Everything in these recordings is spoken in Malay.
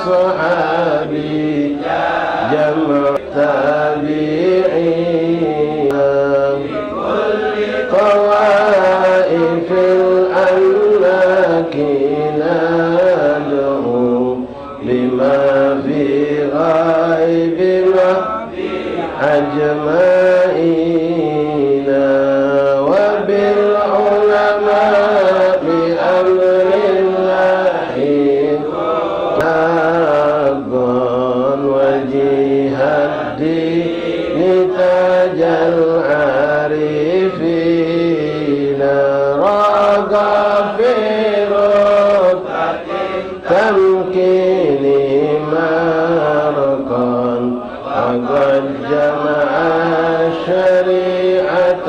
أصحابي جمع تابعين طوائف الأملاك ندعو بما في غائبنا أجمعين وبالعلماء بأمر الله حقا وجه الدين تاج العارفين رقى في رتبة تمكين مرقا وقد جمع الشريعة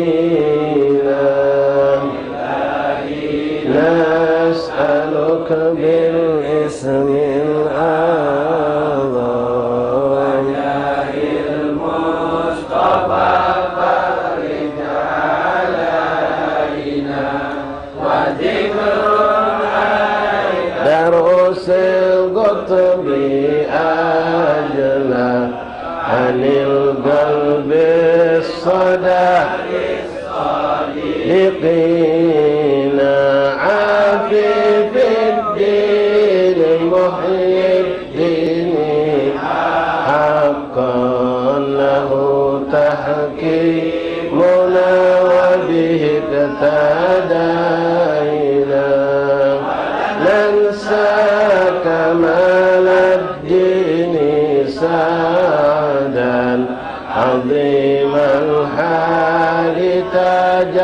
واليقين نسألك بالاسم الأعظم المصطفى فرج علينا وذكر دروس القطب أجلى عن القلب الصادقين عافي في الدين محيي الدين حقا له تحكيمنا وبه اقتدينا ننسى كمال الدين سادا عظيم الحال تاج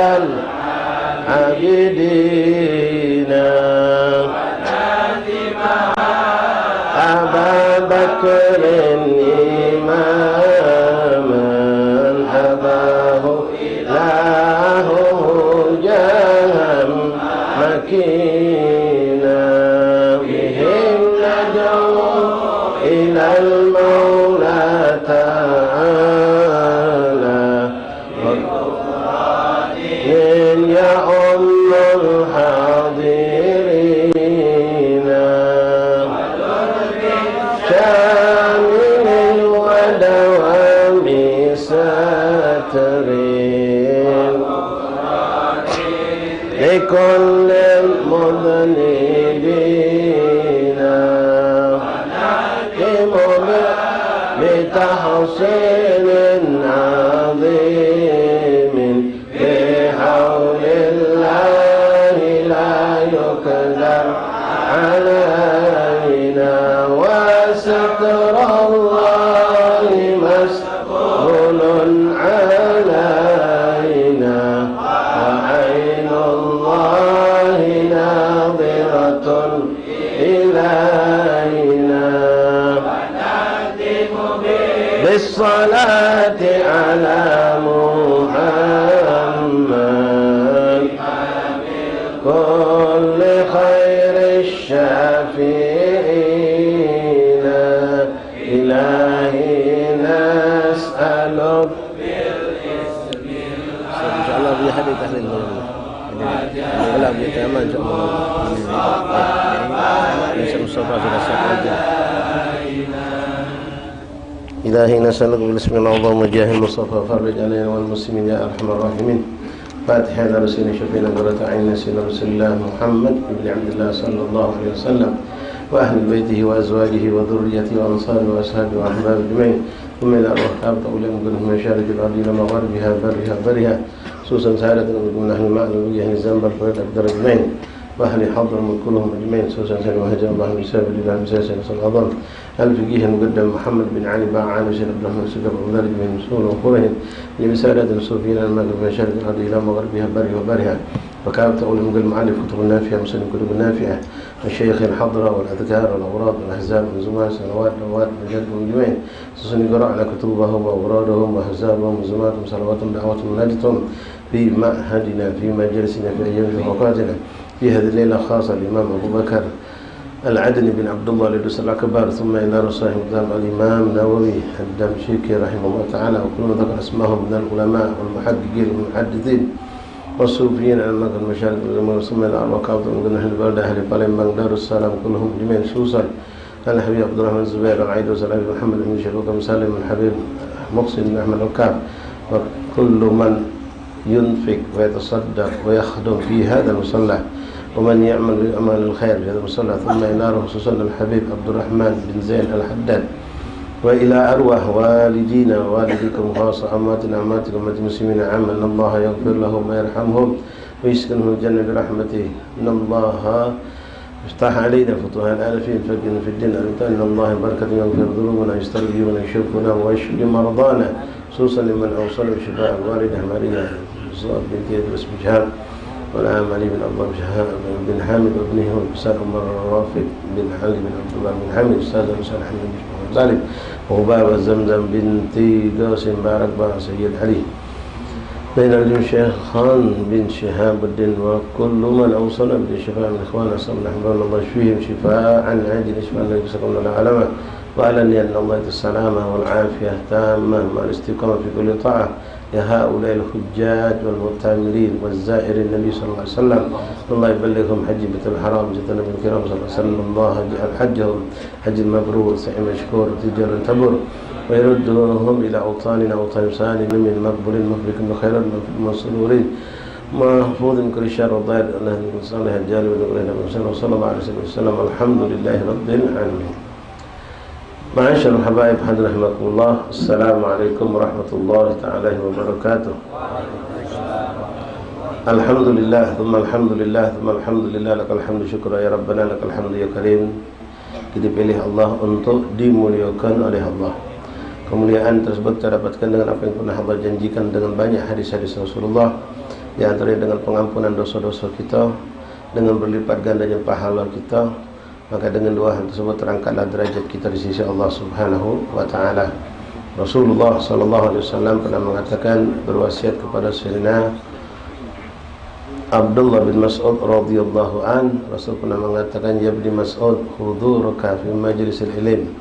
العابدين أبا بكر إماما أباه إله جاها مكينا بهم ندعو إلى المولى تعالى من يؤم الحاضرين شامل ودوام ساتر لكل المذنبين ونحكم بتحصيل عظيم بحول الله لا يقدر علينا وستر الله مسؤول علينا وعين الله ناظرة إلينا بالصلاة على محمد كل خير الشافعين إلهي نسألك إن شاء الله في حديث تحليل ولا بيتأمل إن شاء الله نسأل المصطفى في الأسفل إلهي نسألك بالاسم العظيم وجاه المصطفى فرج علينا والمسلمين يا أرحم الراحمين فاتحة على رسول شفينا قرة عين سيدنا رسول الله محمد بن عبد الله صلى الله عليه وسلم وأهل بيته وأزواجه وذريته وأنصاره وأصحابه وأحبابه أجمعين ثم إلى أرواح كافة أولئك كلهم من مشارق الأرض إلى مغاربها برها خصوصا سائرة من أهل المعنى وجه الزنبر فرد أقدر أجمعين وأهل حضر من كلهم أجمعين خصوصا سائر وهجر الله بسبب الله مساسا صلى الله الفقيه المقدم محمد بن علي باعان وسيد عبد الرحمن سكر ومدرج من مسؤول وقرهن لمسائرة الصوفيين المغرب من مشارق الأرض إلى مغربها برها وكانت تقول المؤلف كتب النافعة مسلم كتب النافعة الشيخ الحضرة والأذكار والأوراد والأحزاب والزمار سنوات نوات مجد ومجمعين خصوصا قرأنا كتبهم وأورادهم وأحزابهم وزماتهم صلواتهم دعواتهم ونادتهم في معهدنا في مجلسنا في أيام وفاتنا في هذه الليلة خاصة الإمام أبو بكر العدني بن عبد الله لدوس الأكبر ثم إلى رسائل الإمام النووي الدمشقي رحمه الله تعالى وكل من ذكر اسمهم من العلماء والمحققين والمحدثين والصوفيين على المكان المشارك المسلمين الأربعة من أهل البلدة أهل بالمبان دار السلام كلهم جميعا خصوصا الحبيب عبد الرحمن الزبير العيد وسلام محمد بن شبوك مسلم الحبيب محسن بن أحمد الكعب وكل من ينفق ويتصدق ويخدم في هذا المصلى ومن يعمل بأعمال الخير في هذا المصلى ثم يناله خصوصا الحبيب عبد الرحمن بن زين الحداد وإلى أرواح والدينا ووالديكم خاصة أماتنا أماتكم أمات المسلمين عاما إن الله يغفر لهم ويرحمهم ويسكنهم الجنة برحمته إن الله افتح علينا فتوح الآلفين فقنا في الدين إن الله بركة يغفر ذنوبنا يسترجينا يشوفنا ويشفي مرضانا خصوصا لمن أوصل بشفاء الوالدة ماريا بنت يدرس بجهاد والعام علي بن الله بن حامد وابنه والبسار عمر الرافق بن علي بن عبد الله بن حامد أستاذ حسين أحمد بن ذلك وبابا زمزم بنت قاسم بارك بن سيد علي بين الشيخان بن شهاب الدين وكل من أوصل بالشفاء من إخواننا صلى الله يشفيهم شفاء عن عاجل إشفاء الذي سكننا العالمة وأعلن أن الله السلامة والعافية تامة مع الاستقامة في كل طاعة لهؤلاء الحجاج والمعتمرين والزائرين النبي صلى الله عليه وسلم الله يبلغهم حج بيت الحرام جتنا من الكرام صلى الله عليه وسلم الله يجعل حجهم حج مبرور سعي مشكور تجار تبر ويردهم إلى أوطاننا أوطان سالم من مقبول مفرق بخير المسرورين محفوظ من كل شر وضير الله صالح الجالب وصلى الله عليه وسلم الحمد لله رب العالمين. Ma'asyarul habaib hadir rahimakumullah. Assalamualaikum warahmatullahi ta'ala wabarakatuh. Alhamdulillah, thumma alhamdulillah, thumma alhamdulillah, lakal hamdu syukra ya Rabbana, lakal hamdu ya karim. Kita pilih Allah untuk dimuliakan oleh Allah. Kemuliaan tersebut kita dapatkan dengan apa yang pernah Allah janjikan dengan banyak hadis-hadis Rasulullah, di antaranya dengan pengampunan dosa-dosa kita, dengan berlipat gandanya pahala kita. Maka dengan dua hal tersebut terangkatlah derajat kita di sisi Allah Subhanahu wa taala. Rasulullah sallallahu alaihi wasallam pernah mengatakan, berwasiat kepada Sayyidina Abdullah bin Mas'ud radhiyallahu an, Rasul pernah mengatakan, ya ibni Mas'ud, hudhuruka fi majlisil ilm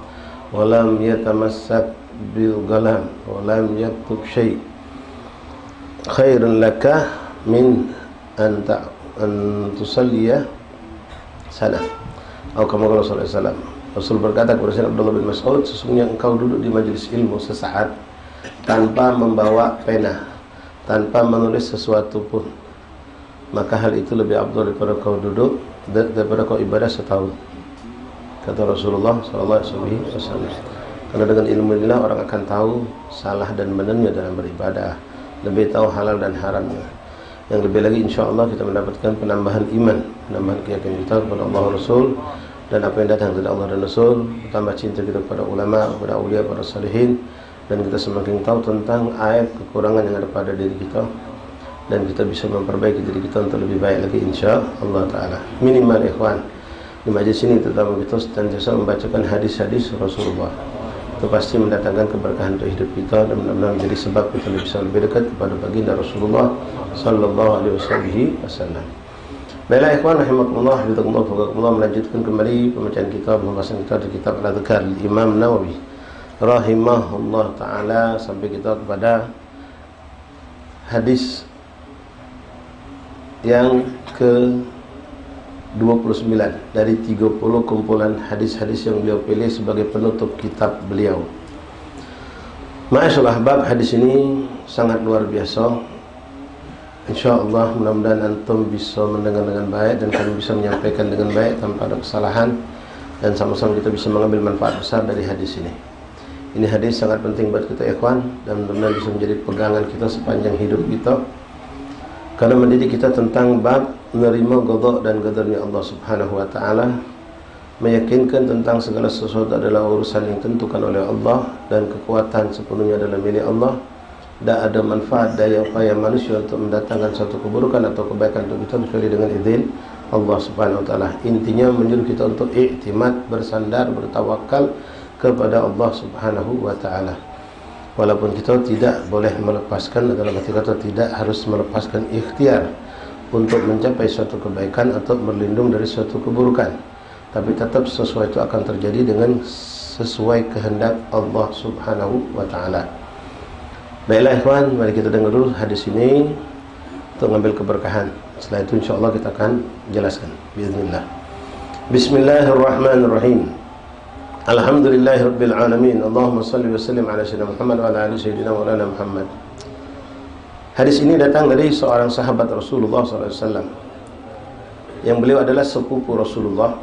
wa lam yatamassak bil galam wa lam yaktub syai' khairun laka min an tusalliya salah. Atau kama qala sallallahu alaihi wasallam. Rasul berkata kepada Sayyidina Abdullah bin Mas'ud, sesungguhnya engkau duduk di majelis ilmu sesaat tanpa membawa pena, tanpa menulis sesuatu pun, maka hal itu lebih afdal daripada kau duduk, daripada kau ibadah setahun. Kata Rasulullah sallallahu alaihi wasallam. Karena dengan ilmu inilah orang akan tahu salah dan benarnya dalam beribadah, lebih tahu halal dan haramnya. Yang lebih lagi insyaAllah kita mendapatkan penambahan iman, penambahan keyakinan kita kepada Allah Rasul dan apa yang datang dari Allah dan Rasul, bertambah cinta kita kepada ulama, kepada awliya, kepada salihin, dan kita semakin tahu tentang aib kekurangan yang ada pada diri kita, dan kita bisa memperbaiki diri kita untuk lebih baik lagi insyaAllah ta'ala. Minimal ikhwan, di majlis ini terutama kita senantiasa membacakan hadis-hadis Rasulullah. Itu pasti mendatangkan keberkahan untuk hidup kita dan benar-benar menjadi sebab kita bisa lebih dekat kepada baginda Rasulullah sallallahu alaihi wasallam. Baiklah ikhwan rahimakumullah, hafizakumullah, faqakumullah, melanjutkan kembali pembacaan kita, pembahasan kita dari kitab Al-Adhkar Imam Nawawi rahimahullah taala sampai kita kepada hadis yang ke 29 dari 30 kumpulan hadis-hadis yang beliau pilih sebagai penutup kitab beliau. Ma'asyarul ahbab, hadis ini sangat luar biasa. InsyaAllah mudah-mudahan antum bisa mendengar dengan baik dan kami bisa menyampaikan dengan baik tanpa ada kesalahan, dan sama-sama kita bisa mengambil manfaat besar dari hadis ini. Ini hadis sangat penting buat kita ikhwan, dan mudah-mudahan bisa menjadi pegangan kita sepanjang hidup kita, karena mendidik kita tentang bab menerima qada dan qadarnya Allah Subhanahu wa taala, meyakinkan tentang segala sesuatu adalah urusan yang ditentukan oleh Allah dan kekuatan sepenuhnya adalah milik Allah. Tak ada manfaat daya upaya manusia untuk mendatangkan suatu keburukan atau kebaikan untuk kita kecuali dengan izin Allah Subhanahu wa taala. Intinya menyuruh kita untuk iktimad, bersandar, bertawakal kepada Allah Subhanahu wa taala. Walaupun kita tidak boleh melepaskan, dalam arti kata tidak harus melepaskan ikhtiar untuk mencapai suatu kebaikan atau berlindung dari suatu keburukan, tapi tetap sesuatu itu akan terjadi dengan sesuai kehendak Allah Subhanahu wa taala. Baiklah ikhwan, mari kita dengar dulu hadis ini untuk mengambil keberkahan. Setelah itu insyaAllah kita akan jelaskan biiznillah. Bismillahirrahmanirrahim. Alhamdulillahirabbil alamin. Allahumma shalli wa sallim ala sayyidina Muhammad wa ala ali sayyidina Maulana Muhammad. Hadis ini datang dari seorang sahabat Rasulullah SAW, yang beliau adalah sepupu Rasulullah,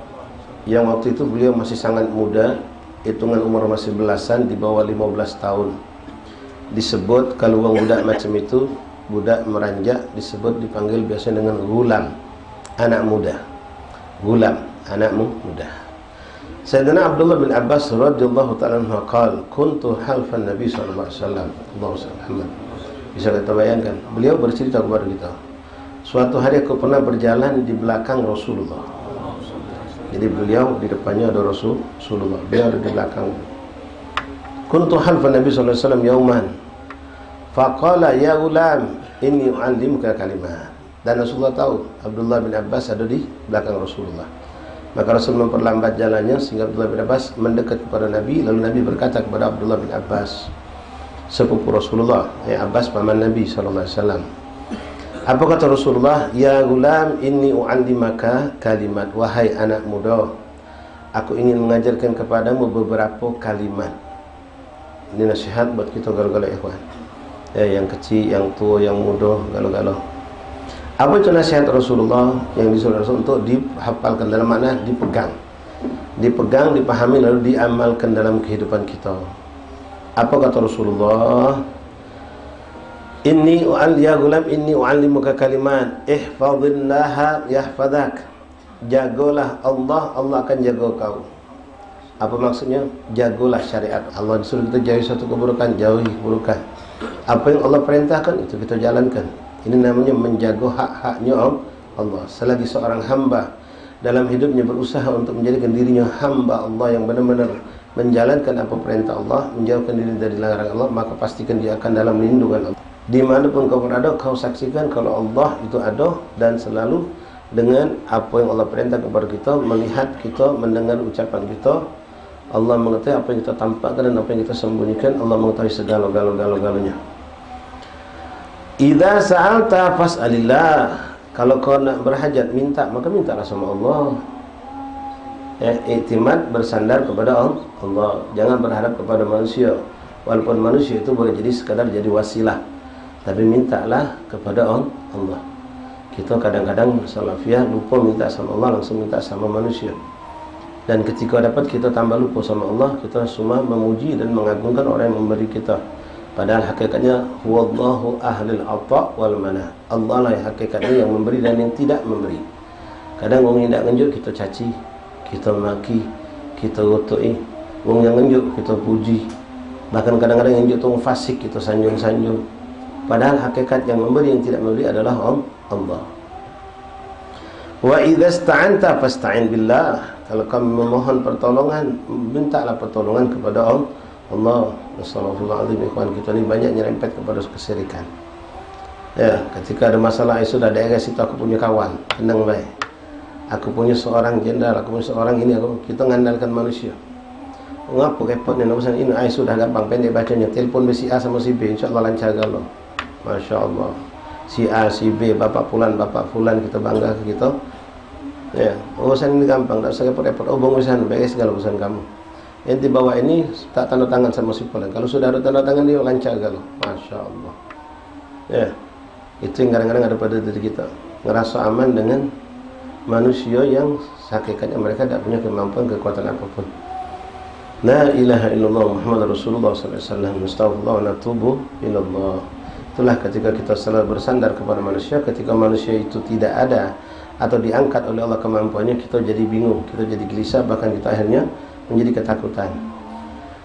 yang waktu itu beliau masih sangat muda, hitungan umur masih belasan, di bawah 15 tahun. Disebut kalau orang budak macam itu, budak meranjak, disebut dipanggil biasa dengan gulam, anak muda. Gulam, anak muda. Sayyidina Abdullah bin Abbas radhiyallahu ta'ala anhu qala kuntu halfan Nabi sallallahu alaihi wasallam. Allahu. Bisa kita bayangkan, beliau bercerita kepada kita, suatu hari aku pernah berjalan di belakang Rasulullah. Jadi beliau di depannya ada Rasulullah, beliau ada di belakang. Kuntu halfan Nabi sallallahu alaihi wasallam yauman faqala ya ulam inni u'allimuka kalimat. Dan Rasulullah tahu Abdullah bin Abbas ada di belakang Rasulullah. Maka Rasul memperlambat jalannya sehingga Abdullah bin Abbas mendekat kepada Nabi. Lalu Nabi berkata kepada Abdullah bin Abbas, sepupu Rasulullah, Abbas paman Nabi SAW. Apa kata Rasulullah? Ya gulam inni u'allimaka kalimat. Wahai anak muda, aku ingin mengajarkan kepadamu beberapa kalimat. Ini nasihat buat kita galau-galau ikhwan, yang kecil, yang tua, yang muda, galau-galau. Apa itu nasihat Rasulullah yang disuruh Rasul untuk dihafalkan, dalam makna dipegang, dipahami lalu diamalkan dalam kehidupan kita. Apa kata Rasulullah? Ya gulam inni u'allimuka kalimat ihfazillaha yahfazak. Jagalah Allah, Allah akan jaga kau. Apa maksudnya? Jagalah syariat Allah. Disuruh kita jauhi satu keburukan, jauhi keburukan. Apa yang Allah perintahkan, itu kita jalankan. Ini namanya menjaga hak-haknya Allah. Selagi seorang hamba dalam hidupnya berusaha untuk menjadikan dirinya hamba Allah yang benar-benar menjalankan apa perintah Allah, menjauhkan diri dari larangan Allah, maka pastikan dia akan dalam lindungan Allah. Dimanapun kau berada, kau saksikan kalau Allah itu ada, dan selalu dengan apa yang Allah perintah kepada kita, melihat kita, mendengar ucapan kita. Allah mengetahui apa yang kita tampakkan dan apa yang kita sembunyikan. Allah mengetahui segala galau-galau-galaunya. Idza sa'alta fas'alillah. Kalau kau nak berhajat, minta, maka mintalah sama Allah. Iktimad, bersandar kepada Allah. Jangan berharap kepada manusia. Walaupun manusia itu boleh jadi sekadar jadi wasilah, tapi mintalah kepada Allah. Kita kadang-kadang salafiyah lupa minta sama Allah, langsung minta sama manusia. Dan ketika dapat kita tambah lupa sama Allah, kita semua memuji dan mengagungkan orang yang memberi kita. Padahal hakikatnya huwallahu ahlul ata' wal mana. Allah lah yang hakikatnya yang memberi dan yang tidak memberi. Kadang orang yang tidak ngenjuk kita caci, kita maki, kita rotoi. Orang yang ngenjuk kita puji. Bahkan kadang-kadang yang ngenjuk itu orang fasik, kita sanjung-sanjung. Padahal hakikat yang memberi, yang tidak memberi adalah Allah. Wa idza ista'anta fasta'in billah. Kalau kamu memohon pertolongan, mintalah pertolongan kepada Allah. Astagfirullahaladzim, ikhwan kita ni banyak nyerempet kepada kesyirikan. Ya, ketika ada masalah, sudah ada situ aku punya kawan, tenang baik. Aku punya seorang jenderal, aku punya seorang ini, kita mengandalkan manusia. Ngapa repotnya urusan ini? Sudah gampang, pendek bacanya. Telepon si A sama si B, insya-Allah lancar galau. Masya Allah. Si A, si B, bapak fulan, kita bangga ke kita. Ya, urusan ini gampang, tak usah repot-repot. Bang urusan, beres segala urusan kamu. Enti bawa ini tak tanda tangan sama si fulan. Kalau sudah ada tanda tangan dia lancar galau. Masya Allah. Ya, itu yang kadang-kadang ada pada diri kita. Ngerasa aman dengan manusia yang hakikatnya mereka tidak punya kemampuan, kekuatan apapun. La ilaha illallah Muhammad Rasulullah SAW. Astaghfirullah wa natubu ilallah. Itulah ketika kita selalu bersandar kepada manusia. Ketika manusia itu tidak ada atau diangkat oleh Allah kemampuannya, kita jadi bingung, kita jadi gelisah, bahkan kita akhirnya menjadi ketakutan.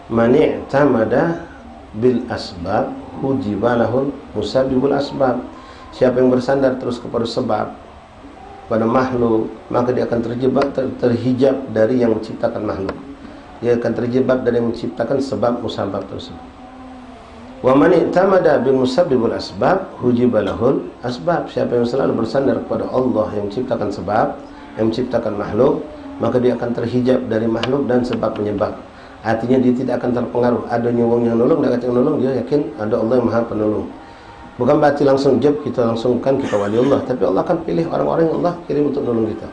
Mani'tamada bil asbab hujibalahul musabibul asbab. Siapa yang bersandar terus kepada sebab, pada makhluk, maka dia akan terjebak, terhijab dari yang menciptakan makhluk. Dia akan terjebak dari yang menciptakan sebab musabab tersebut. Wa man i'tamada bil musabbibul asbab hujibalahul asbab. Siapa yang selalu bersandar kepada Allah yang menciptakan sebab, yang menciptakan makhluk, maka dia akan terhijab dari makhluk dan sebab penyebab. Artinya dia tidak akan terpengaruh adanya wong yang nolong, dia kata nolong, dia yakin ada Allah yang Maha Penolong. Bukan berarti langsung jeb kita langsung kan kita wali Allah, tapi Allah akan pilih orang-orang yang Allah kirim untuk nolong kita.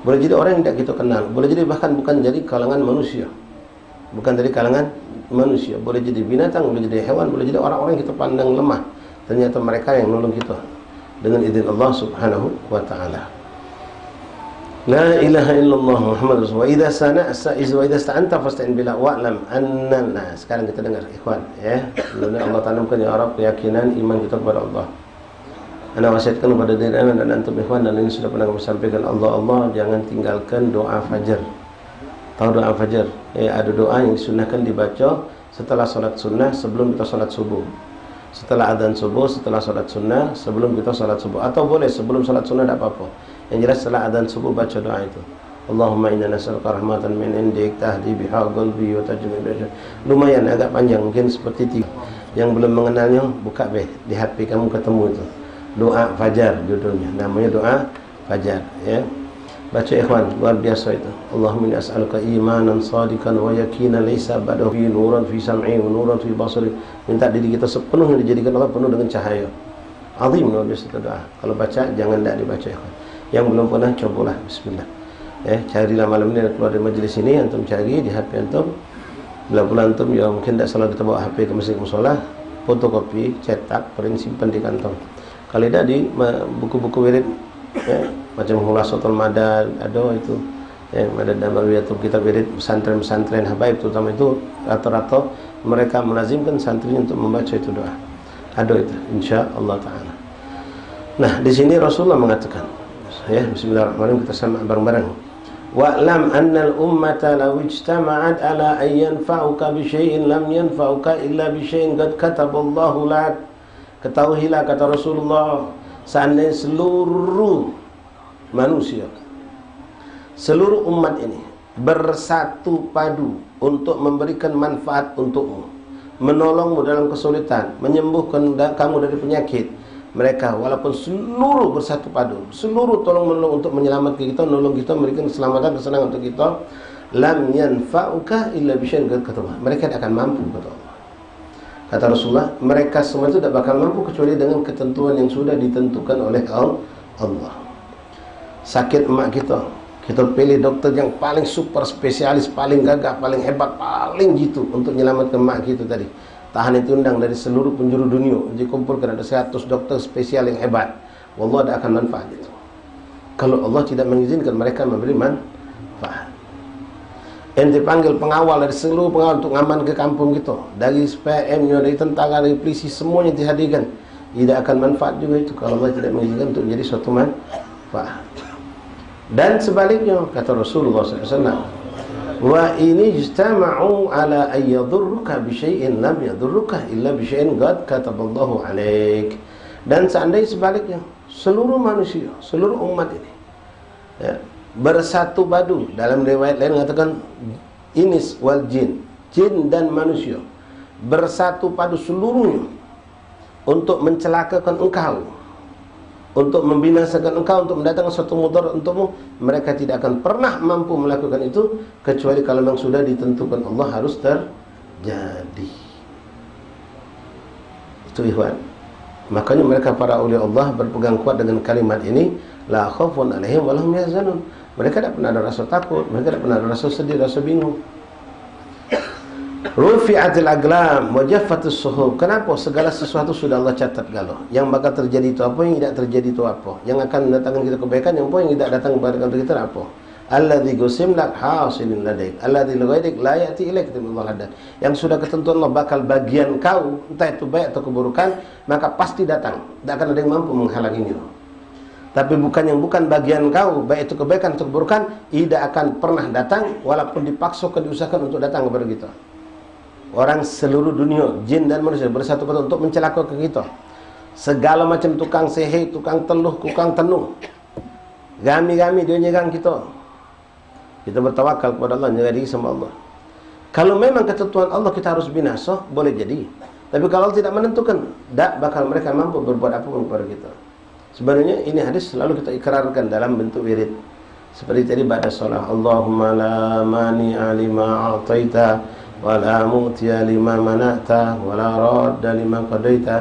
Boleh jadi orang yang tidak kita kenal, boleh jadi bahkan bukan dari kalangan manusia. Bukan dari kalangan manusia, boleh jadi binatang, boleh jadi hewan, boleh jadi orang-orang yang kita pandang lemah. Ternyata mereka yang nolong kita dengan izin Allah Subhanahu wa taala. La ilaha illallah Muhammad Rasulullah. Wa idza sta'anta fasta'in billah wa'lam anna. Nah, sekarang kita dengar ikhwan ya. Lalu Allah tanamkan ya Arab keyakinan iman kita kepada Allah. Ana wasiatkan kepada diri anda dan antum ikhwan, dan ini sudah pernah kami sampaikan, Allah jangan tinggalkan doa fajar. Tahu doa fajar? Ada doa yang disunahkan dibaca setelah salat sunnah sebelum kita salat subuh. Setelah adzan subuh, setelah salat sunnah, sebelum kita salat subuh, atau boleh sebelum salat sunnah tidak apa-apa. Yang jelas setelah adzan subuh baca doa itu. Allahumma inna nas'aluka rahmatan min indik tahdi biha qalbi wa tajmi biha. Lumayan agak panjang, mungkin seperti 3. Yang belum mengenalnya buka di HP kamu ketemu itu. Doa fajar judulnya. Namanya doa fajar ya. Baca ikhwan, luar biasa itu. Allahumma inni as'aluka imanan sadiqan wa yaqinan laysa ba'dahu fi nuran fi sam'i wa nuran fi basari. Minta diri kita sepenuhnya dijadikan Allah penuh dengan cahaya. Azim luar biasa doa. Kalau baca jangan tidak dibaca ikhwan. Yang belum pernah cobalah, bismillah. Carilah malam ini keluar dari majlis ini, antum cari di HP antum. Bila pula antum ya mungkin tidak selalu kita bawa HP ke masjid mushola, fotokopi, cetak, print, simpan di kantong. Kalau tidak di buku-buku wirid ya, macam Khulasatul Madad ada itu ya, Madad Nabawiyah, kitab wirid pesantren-pesantren habaib terutama itu rata-rata mereka melazimkan santrinya untuk membaca itu doa. Ada itu insyaallah taala. Nah, di sini Rasulullah mengatakan ya, bismillahirrahmanirrahim, kita sama bareng-bareng. Wa'lam annal ummata law ijtama'at ala an yanfa'uka bi syai'in lam yanfa'uka illa bi syai'in qad kataballahu lak. Ketahuilah kata Rasulullah, seandainya seluruh manusia, seluruh umat ini bersatu padu untuk memberikan manfaat untukmu, menolongmu dalam kesulitan, menyembuhkan kamu dari penyakit, mereka walaupun seluruh bersatu padu, seluruh tolong menolong untuk menyelamatkan kita, menolong kita, memberikan keselamatan, kesenangan untuk kita, lam yanfa'uka illa bisyai'in qad kataballahu, mereka tidak akan mampu kata Allah. Kata Rasulullah, mereka semua itu tidak bakal mampu kecuali dengan ketentuan yang sudah ditentukan oleh Allah. Sakit emak kita, kita pilih dokter yang paling super spesialis, paling gagah, paling hebat, paling jitu untuk menyelamatkan emak kita tadi. Tahan itu undang dari seluruh penjuru dunia, dikumpulkan ada 100 dokter spesial yang hebat. Wallah tidak akan manfaat itu kalau Allah tidak mengizinkan mereka memberi manfaat. Yang dipanggil pengawal dari seluruh pengawal untuk ngaman ke kampung kita, dari SPM, dari tentara, dari polisi, semuanya dihadirkan, tidak akan manfaat juga itu kalau Allah tidak mengizinkan untuk menjadi suatu manfaat. Dan sebaliknya kata Rasulullah SAW, wa ini ijtama'u ala an yadurruka bi syai'in lam yadurruka illa bi syai'in qad kataballahu alaik. Dan seandainya sebaliknya, seluruh manusia, seluruh umat ini ya, bersatu padu, dalam riwayat lain mengatakan inis wal jin, jin dan manusia bersatu padu seluruhnya untuk mencelakakan engkau, untuk membinasakan engkau, untuk mendatangkan suatu mudarat untukmu, mereka tidak akan pernah mampu melakukan itu kecuali kalau memang sudah ditentukan Allah harus terjadi. Itu ikhwan. Makanya mereka para awliya Allah berpegang kuat dengan kalimat ini, la khaufun alaihim wa lahum yahzanun. Mereka tidak pernah ada rasa takut, mereka tidak pernah ada rasa sedih, rasa bingung. Rufi'atil aglam wa jaffatus suhuf. Kenapa? Segala sesuatu sudah Allah catat galau. Yang bakal terjadi itu apa, yang tidak terjadi itu apa, yang akan mendatangkan kita kebaikan, yang apa, yang tidak datang kepada kita apa. Alladzi gusim lak hasilin ladaik, alladzi lighadik la ya'ti ilaik, Allah hadan. Yang sudah ketentuan Allah bakal bagian kau, entah itu baik atau keburukan, maka pasti datang. Tidak akan ada yang mampu menghalanginya. Tapi bukan yang bukan bagian kau, baik itu kebaikan atau keburukan, tidak akan pernah datang walaupun dipaksakan, diusahakan untuk datang kepada kita. Orang seluruh dunia, jin dan manusia bersatu padu untuk mencelakakan kita. Segala macam tukang sihir, tukang teluh, tukang tenung, gami-gami dia nyerang kita. Kita bertawakal kepada Allah, nyerah diri sama Allah. Kalau memang ketentuan Allah kita harus binasa, boleh jadi. Tapi kalau Allah tidak menentukan, tak bakal mereka mampu berbuat apapun kepada kita. Sebenarnya ini hadis selalu kita ikrarkan dalam bentuk wirid. Seperti tadi pada salat, Allahumma la mani'a lima a'taita wa la mu'tiya lima mana'ta wa la radda lima qadaita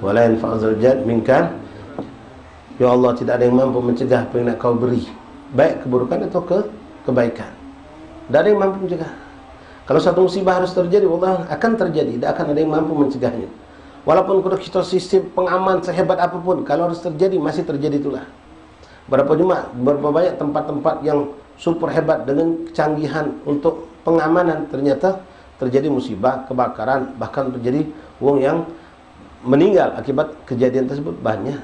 Wala yanfa'u dzal minka. Ya Allah, tidak ada yang mampu mencegah apa yang nak kau beri, baik keburukan atau kebaikan. Tidak ada yang mampu mencegah. Kalau satu musibah harus terjadi, Allah akan terjadi. Tidak akan ada yang mampu mencegahnya. Walaupun kita sistem pengaman sehebat apapun, kalau harus terjadi, masih terjadi itulah. Berapa banyak tempat-tempat yang super hebat dengan kecanggihan untuk pengamanan, ternyata terjadi musibah, kebakaran, bahkan terjadi wong yang meninggal akibat kejadian tersebut banyak.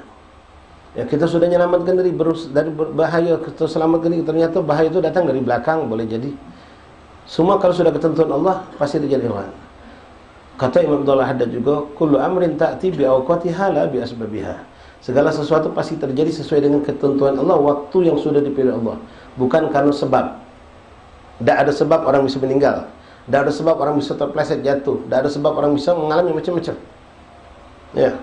Ya, kita sudah menyelamatkan diri dari bahaya, kita selamatkan diri, ternyata bahaya itu datang dari belakang, boleh jadi. Semua kalau sudah ketentuan Allah pasti terjadi. Kata Imam Abdullah Haddad juga, kullu amrin ta'ti bi awqatiha la bi asbabiha. Segala sesuatu pasti terjadi sesuai dengan ketentuan Allah, waktu yang sudah dipilih Allah, bukan karena sebab. Tidak ada sebab orang bisa meninggal, tidak ada sebab orang bisa terpleset jatuh, tidak ada sebab orang bisa mengalami macam-macam. Ya.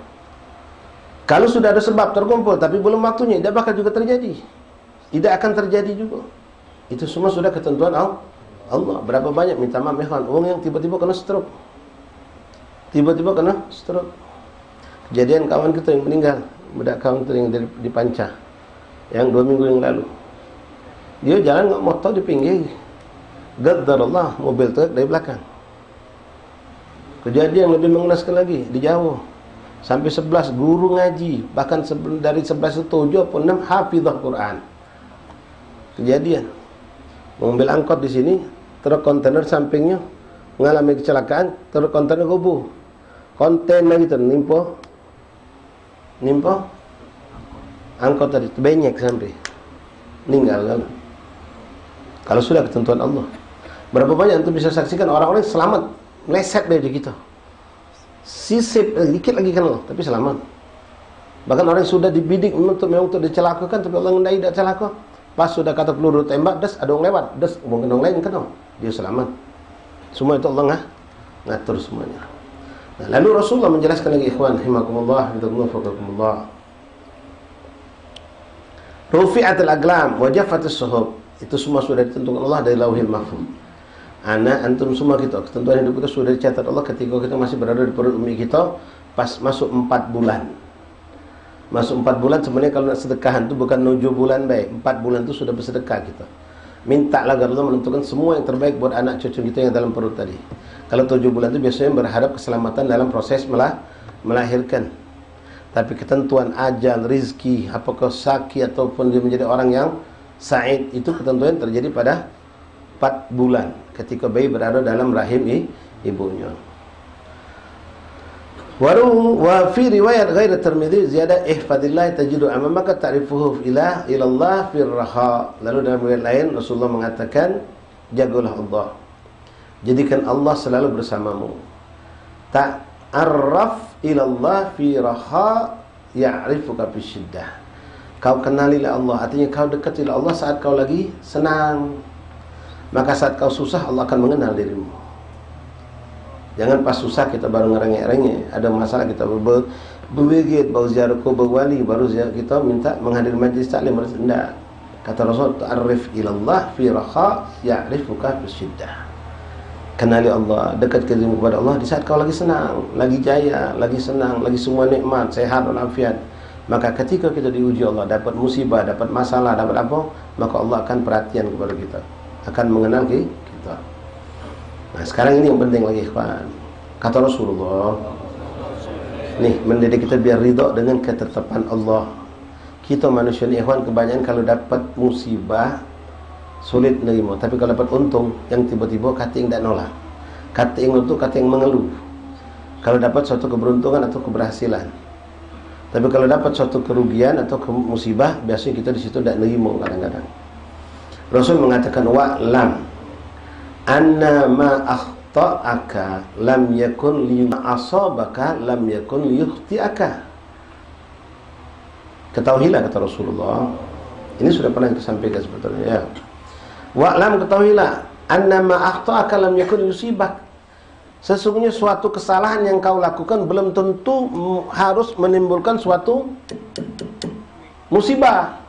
Kalau sudah ada sebab terkumpul tapi belum waktunya, tidak bakal juga terjadi. Tidak akan terjadi juga. Itu semua sudah ketentuan Allah. Berapa banyak, minta maaf ya kawan, orang yang tiba-tiba kena stroke. Tiba-tiba kena stroke. Kejadian kawan kita yang meninggal, budak kawan kita yang di Panca, yang 2 minggu yang lalu. Dia jalan nggak motor di pinggir, gaddarallah, mobil truk dari belakang. Kejadian lebih mengenaskan lagi di Jawa. Sampai 11 guru ngaji, bahkan dari 11 itu 7 atau 6 hafizah Quran. Kejadian mengambil angkot di sini, truk kontainer sampingnya mengalami kecelakaan, truk kontainer rubuh, kontainer gitu nimpo angkot tadi banyak sampai meninggal kan. Kalau sudah ketentuan Allah, berapa banyak antum bisa saksikan orang-orang selamat meleset dari kita, sisip dikit lagi kan, tapi selamat. Bahkan orang yang sudah dibidik memang untuk dicelakakan, tapi Allah ngendai tidak celaka. Pas sudah kata peluru tembak, des ada orang lewat, des mungkin orang lain kan, dia selamat. Semua itu Allah ngatur semuanya. Nah, lalu Rasulullah menjelaskan lagi, ikhwan himakumullah, faqakumullah. Rufi'atul aglam wa jaffatus suhub. Itu semua sudah ditentukan Allah dari Lauhil Mahfuz. Antum semua kita, ketentuan hidup kita sudah dicatat Allah ketika kita masih berada di perut umi kita, pas masuk 4 bulan. Masuk 4 bulan, sebenarnya kalau nak sedekahan itu bukan 7 bulan baik, 4 bulan itu sudah bersedekah kita. Mintalah agar Allah menentukan semua yang terbaik buat anak cucu kita yang dalam perut tadi. Kalau 7 bulan itu biasanya berharap keselamatan dalam proses melahirkan. Tapi ketentuan ajal, rizki, apakah sakit ataupun dia menjadi orang yang sa'id, itu ketentuan terjadi pada 4 bulan ketika bayi berada dalam rahim ibunya. Wa fi riwayat ghairi Tirmidzi ziyadah ihfadillah tajidu amamaka ta'rifuhu ila Allah fir raha. Lalu dalam riwayat lain Rasulullah mengatakan, jagalah Allah, jadikan Allah selalu bersamamu. Ta'arraf ila Allah fi raha ya'rifuka fi syiddah. Kau kenalilah Allah, artinya kau dekatilah Allah saat kau lagi senang. Maka saat kau susah, Allah akan mengenal dirimu. Jangan pas susah kita baru ngerengek-rengek, ada masalah kita berwigit, baru ziarah kubur wali, baru ziarah kita minta menghadiri majlis taklim. Tidak. Kata Rasul, ta'arif ilallah fi raha ya'rifuka fi syiddah. Kenali Allah, dekat dirimu kepada Allah di saat kau lagi senang, lagi jaya, lagi senang, lagi semua nikmat, sehat dan afiat. Maka ketika kita diuji Allah, dapat musibah, dapat masalah, dapat apa, maka Allah akan perhatian kepada kita, akan mengenal kita. Nah, sekarang ini yang penting lagi, ikhwan. Kata Rasulullah, nih, mendidik kita biar ridho dengan ketetapan Allah. Kita manusia ni, ikhwan, kebanyakan kalau dapat musibah sulit menerima, tapi kalau dapat untung yang tiba-tiba kata yang tidak nolak, kata yang itu kata yang mengeluh. Kalau dapat suatu keberuntungan atau keberhasilan, tapi kalau dapat suatu kerugian atau musibah, biasanya kita di situ tidak menerima kadang-kadang. Rasul mengatakan, wa'lam anna ma akhta'aka lam yakun liyasabaka lam yakun liyukhti'aka. Ketahuilah, kata Rasulullah, ini sudah pernah kita sampaikan sebetulnya ya. Wa'lam, ketahuilah, anna ma akhta'aka lam yakun yusibak. Sesungguhnya suatu kesalahan yang kau lakukan belum tentu harus menimbulkan suatu musibah.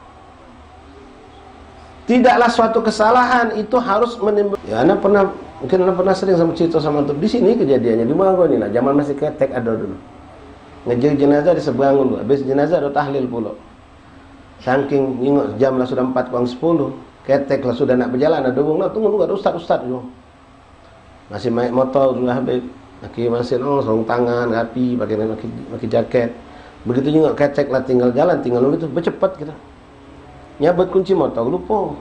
Tidaklah suatu kesalahan itu harus menimbulkan. Ya, mungkin anda pernah sering sama cerita sama antum. Di sini kejadiannya di mana ini lah, zaman masih ketek ada dulu. Ngejar jenazah di seberang dulu. Habis jenazah ada tahlil pula. Saking ingat jam lah sudah 4:10. Ketek lah sudah nak berjalan. Ada dong, tunggu ada ustaz juga. Masih naik motor sudah habis. Masih sarung tangan, rapi, pakai jaket. Begitu juga ketek lah tinggal jalan, tinggal itu bercepat kita. Nyabet kunci motor lupa.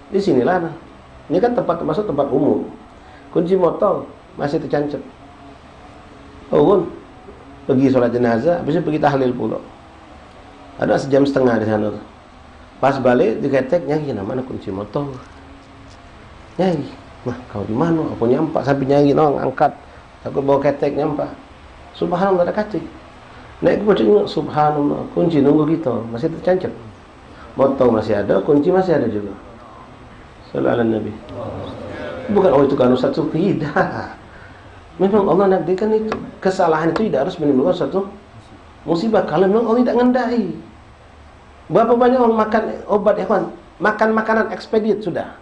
Di sinilah. Ini kan termasuk tempat umum. Kunci motor masih tercancap. Oh, pergi sholat jenazah, habis itu pergi tahlil pula. Ada sejam setengah di sana. Pas balik diketek, nyari mana kunci motor. Nyari, mah kau di mana? Aku nyampak sampai nyari angkat. Takut bawa ketek nyampak. Subhanallah ada kaca. Naik ke pocoknya, subhanallah, kunci nunggu kita masih tercancap. Motor masih ada, kunci masih ada juga. Sallallahu alaihi Nabi. Bukan itu kan Ustaz itu tidak. Memang Allah nakdirkan itu. Kesalahan itu tidak harus menimbulkan suatu musibah kalau memang Allah tidak ngendai. Berapa banyak orang makan obat ya kawan? Makan makanan ekspedit sudah.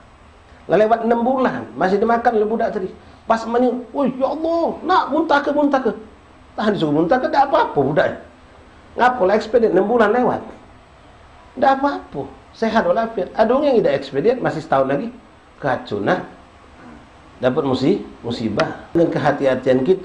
Lewat 6 bulan masih dimakan oleh budak tadi. Pas mani, "Woi ya Allah, nak muntah ke." Tahan disuruh muntah ke tak apa-apa budak. Ngapalah ekspedit 6 bulan lewat. Tak apa-apa. Sehat walafiat. Ada orang yang tidak ekspedit masih setahun lagi keracunan. Dapat musibah. Dengan kehati-hatian kita